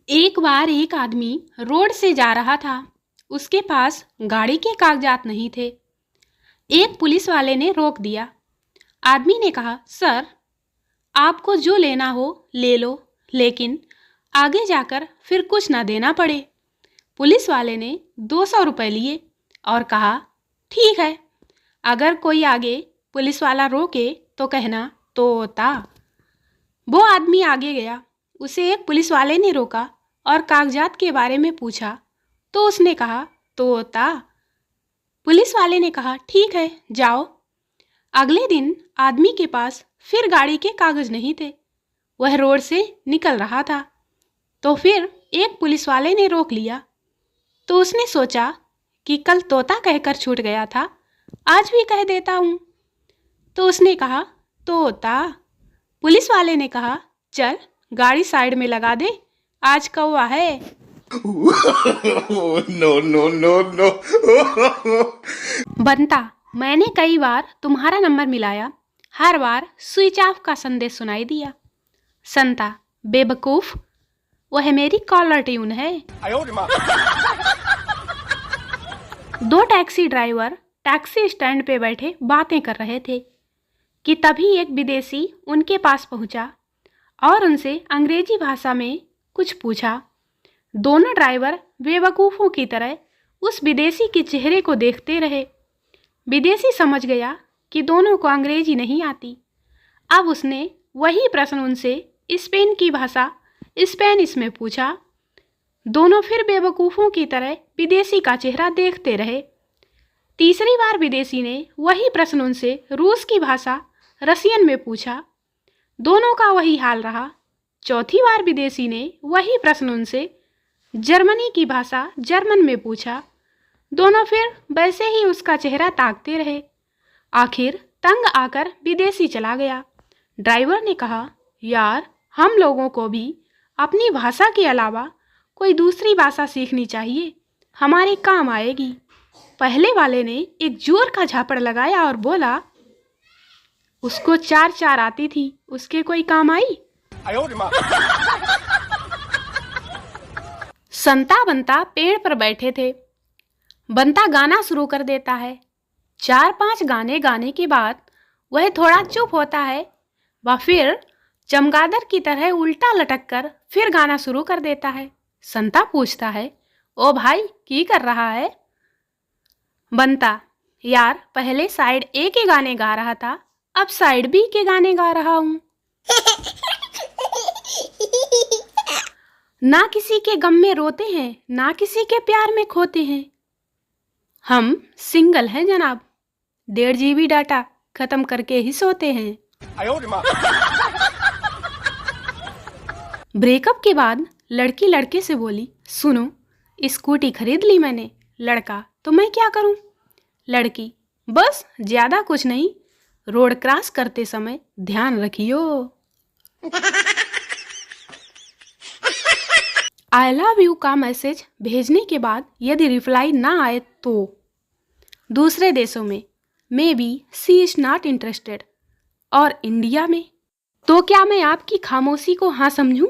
एक बार एक आदमी रोड से जा रहा था। उसके पास गाड़ी के कागजात नहीं थे। एक पुलिस वाले ने रोक दिया। आदमी ने कहा, सर, आपको जो लेना हो ले लो, लेकिन आगे जाकर फिर कुछ ना देना पड़े। पुलिस वाले ने 200 रुपये लिए और कहा, ठीक है, अगर कोई आगे पुलिस वाला रोके तो कहना तोता। वो आदमी आगे गया। उसे एक पुलिस वाले ने रोका और कागजात के बारे में पूछा तो उसने कहा तोता। पुलिस वाले ने कहा, ठीक है, जाओ। अगले दिन आदमी के पास फिर गाड़ी के कागज नहीं थे। वह रोड से निकल रहा था तो फिर एक पुलिस वाले ने रोक लिया। तो उसने सोचा कि कल तोता कहकर छूट गया था, आज भी कह देता हूँ। तो उसने कहा तोता। पुलिस वाले ने कहा, चल गाड़ी साइड में लगा दे, आज कौवा है। No, no, no, no. बनता, मैंने कई बार तुम्हारा नंबर मिलाया, हर बार स्विच ऑफ का संदेश सुनाई दिया। संता, बेवकूफ, वह मेरी कॉलर ट्यून है। दो टैक्सी ड्राइवर टैक्सी स्टैंड पे बैठे बातें कर रहे थे कि तभी एक विदेशी उनके पास पहुंचा और उनसे अंग्रेजी भाषा में कुछ पूछा। दोनों ड्राइवर बेवकूफ़ों की तरह उस विदेशी के चेहरे को देखते रहे। विदेशी समझ गया कि दोनों को अंग्रेजी नहीं आती। अब उसने वही प्रश्न उनसे स्पेन की भाषा स्पेनिश में पूछा। दोनों फिर बेवकूफ़ों की तरह विदेशी का चेहरा देखते रहे। तीसरी बार विदेशी ने वही प्रश्न उनसे रूस की भाषा रसियन में पूछा। दोनों का वही हाल रहा। चौथी बार विदेशी ने वही प्रश्न उनसे जर्मनी की भाषा जर्मन में पूछा। दोनों फिर वैसे ही उसका चेहरा ताकते रहे। आखिर तंग आकर विदेशी चला गया। ड्राइवर ने कहा, यार, हम लोगों को भी अपनी भाषा के अलावा कोई दूसरी भाषा सीखनी चाहिए, हमारे काम आएगी। पहले वाले ने एक जोर का झापड़ लगाया और बोला, उसको 4-4 आती थी, उसके कोई काम आई? संता बंता पेड़ पर बैठे थे। बंता गाना शुरू कर देता है। 4-5 गाने गाने के बाद वह थोड़ा चुप होता है। वह फिर चमगादड़ की तरह उल्टा लटक कर फिर गाना शुरू कर देता है। संता पूछता है, ओ भाई, की कर रहा है? बंता, यार, पहले साइड ए के गाने गा रहा था, अब साइड बी के गाने गा रहा हूँ। ना किसी के गम में रोते हैं, ना किसी के प्यार में खोते हैं। हम सिंगल हैं जनाब, 1.5 GB डाटा खत्म करके ही सोते हैं। ब्रेकअप के बाद लड़की लड़के से बोली, सुनो, स्कूटी खरीद ली मैंने। लड़का, तो मैं क्या करूं? लड़की, बस ज्यादा कुछ नहीं, रोड क्रॉस करते समय ध्यान रखियो। आई लव यू का मैसेज भेजने के बाद यदि रिप्लाई ना आए तो दूसरे देशों में may be she is not interested, और इंडिया में तो क्या मैं आपकी खामोशी को हाँ समझूं?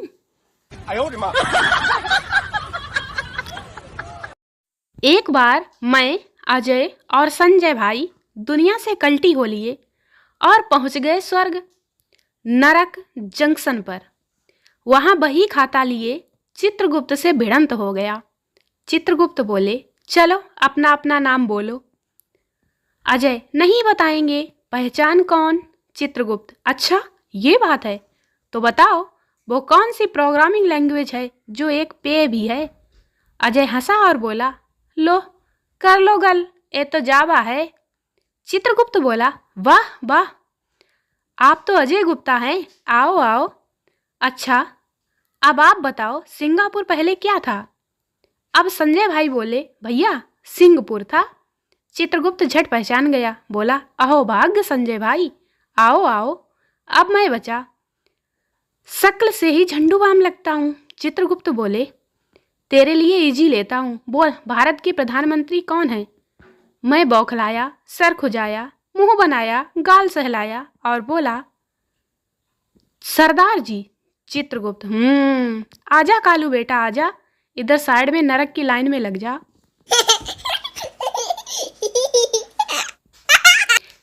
एक बार मैं, अजय और संजय भाई दुनिया से कल्टी हो लिए और पहुंच गए स्वर्ग नरक जंक्शन पर। वहां बही खाता लिए चित्रगुप्त से भिड़ंत हो गया। चित्रगुप्त बोले, चलो अपना अपना नाम बोलो। अजय, नहीं बताएंगे। पहचान कौन? चित्रगुप्त, अच्छा ये बात है, तो बताओ वो कौन सी प्रोग्रामिंग लैंग्वेज है जो एक पेय भी है? अजय हंसा और बोला, लो कर लो गल, ये तो जावा है। चित्रगुप्त बोला, वाह वाह, आप तो अजय गुप्ता हैं, आओ आओ। अच्छा, अब आप बताओ सिंगापुर पहले क्या था? अब संजय भाई बोले, भैया सिंगापुर था। चित्रगुप्त झट पहचान गया, बोला, अहो भाग्य संजय भाई, आओ आओ, अब मैं बचा। शक्ल से ही झंडू बाम लगता हूँ। चित्रगुप्त बोले, तेरे लिए इजी लेता हूँ, बोल भारत के प्रधानमंत्री कौन है? मैं बौखलाया, सर खुजाया, मुंह बनाया, गाल सहलाया और बोला, सरदार जी। चित्रगुप्त, आजा कालू बेटा आजा, इधर साइड में नरक की लाइन में लग जा।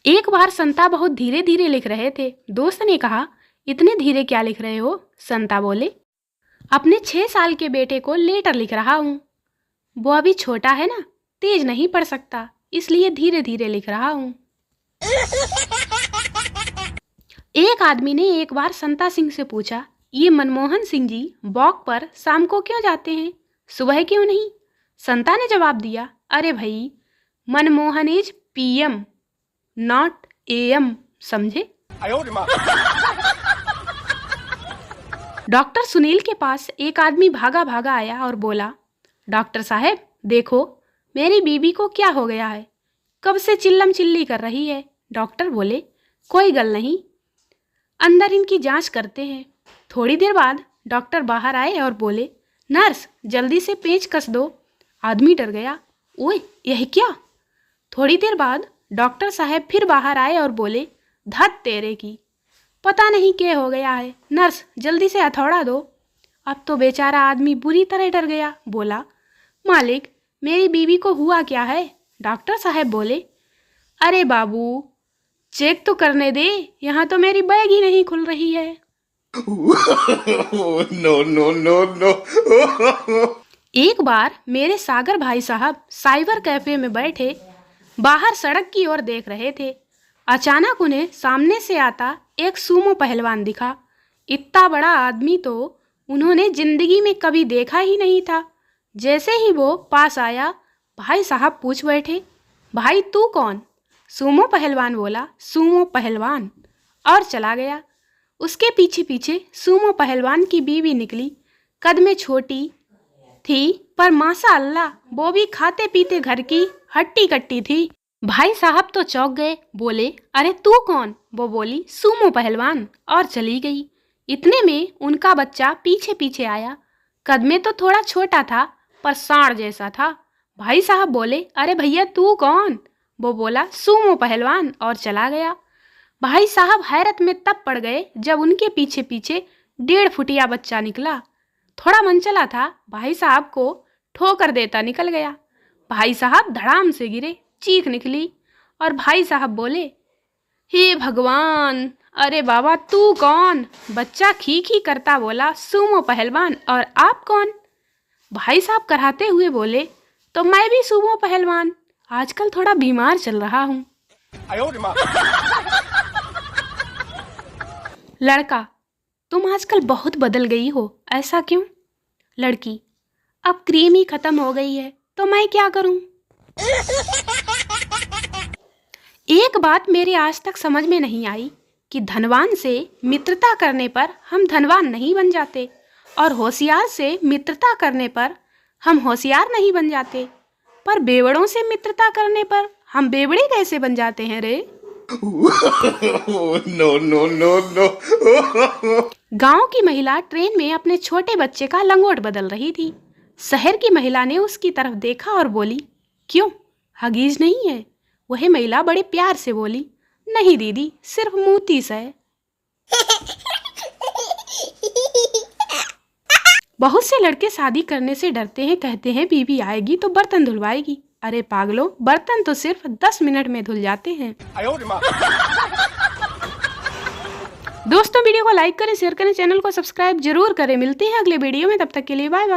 एक बार संता बहुत धीरे धीरे लिख रहे थे। दोस्त ने कहा, इतने धीरे क्या लिख रहे हो? संता बोले, अपने 6 साल के बेटे को लेटर लिख रहा हूँ। वो अभी छोटा है ना, तेज नहीं पढ़ सकता, इसलिए धीरे धीरे लिख रहा हूँ। एक आदमी ने एक बार संता सिंह से पूछा, ये मनमोहन सिंह जी वॉक पर शाम को क्यों जाते हैं, सुबह क्यों नहीं? संता ने जवाब दिया, अरे भाई, Manmohan is PM not AM, समझे? डॉक्टर सुनील के पास एक आदमी भागा भागा आया और बोला, डॉक्टर साहब देखो, मेरी बीबी को क्या हो गया है, कब से चिल्लम चिल्ली कर रही है। डॉक्टर बोले, कोई गल नहीं, अंदर इनकी जांच करते हैं। थोड़ी देर बाद डॉक्टर बाहर आए और बोले, नर्स जल्दी से पेंच कस दो। आदमी डर गया, ओए यही क्या? थोड़ी देर बाद डॉक्टर साहब फिर बाहर आए और बोले, धत तेरे की, पता नहीं क्या हो गया है, नर्स जल्दी से हथौड़ा दो। अब तो बेचारा आदमी बुरी तरह डर गया, बोला, मालिक मेरी बीवी को हुआ क्या है? डॉक्टर साहब बोले, अरे बाबू चेक तो करने दे, यहाँ तो मेरी बैग ही नहीं खुल रही है। No no no no. एक बार मेरे सागर भाई साहब साइबर कैफे में बैठे बाहर सड़क की ओर देख रहे थे। अचानक उन्हें सामने से आता एक सूमो पहलवान दिखा। इतना बड़ा आदमी तो उन्होंने जिंदगी में कभी देखा ही नहीं था। जैसे ही वो पास आया, भाई साहब पूछ बैठे, भाई तू कौन? सूमो पहलवान बोला, सूमो पहलवान, और चला गया। उसके पीछे पीछे सूमो पहलवान की बीवी निकली। कद में छोटी थी पर माशा अल्लाह वो भी खाते पीते घर की हट्टी कट्टी थी। भाई साहब तो चौंक गए, बोले, अरे तू कौन? वो बोली, सूमो पहलवान, और चली गई। इतने में उनका बच्चा पीछे पीछे आया। कद में तो थोड़ा छोटा था पर सांड जैसा था। भाई साहब बोले, अरे भैया तू कौन? वो बोला, सूमो पहलवान, और चला गया। भाई साहब हैरत में तब पड़ गए जब उनके पीछे पीछे 1.5 फुटिया बच्चा निकला। थोड़ा मनचला था, भाई साहब को ठोकर देता निकल गया। भाई साहब धड़ाम से गिरे, चीख निकली, और भाई साहब बोले, हे भगवान, अरे बाबा तू कौन? बच्चा खी करता बोला, सूमो पहलवान, और आप कौन? भाई साहब कराते हुए बोले, तो मैं भी सूमो पहलवान, आजकल थोड़ा बीमार चल रहा हूँ। लड़का, तुम आजकल बहुत बदल गई हो, ऐसा क्यों? लड़की, अब क्रीम ही खत्म हो गई है तो मैं क्या करूं? एक बात मेरे आज तक समझ में नहीं आई कि धनवान से मित्रता करने पर हम धनवान नहीं बन जाते, और होशियार से मित्रता करने पर हम होशियार नहीं बन जाते, पर बेवड़ों से मित्रता करने पर हम बेवड़े कैसे बन जाते हैं रे? No no no no. गांव की महिला ट्रेन में अपने छोटे बच्चे का लंगोट बदल रही थी। शहर की महिला ने उसकी तरफ देखा और बोली, क्यों, हगीज नहीं है? वह महिला बड़े प्यार से बोली, नहीं दीदी, सिर्फ मोती से। बहुत से लड़के शादी करने से डरते हैं, कहते हैं बीवी आएगी तो बर्तन धुलवाएगी। अरे पागलों, बर्तन तो सिर्फ 10 मिनट में धुल जाते हैं। दोस्तों वीडियो को लाइक करें, शेयर करें, चैनल को सब्सक्राइब जरूर करें। मिलते हैं अगले वीडियो में, तब तक के लिए बाय बाय।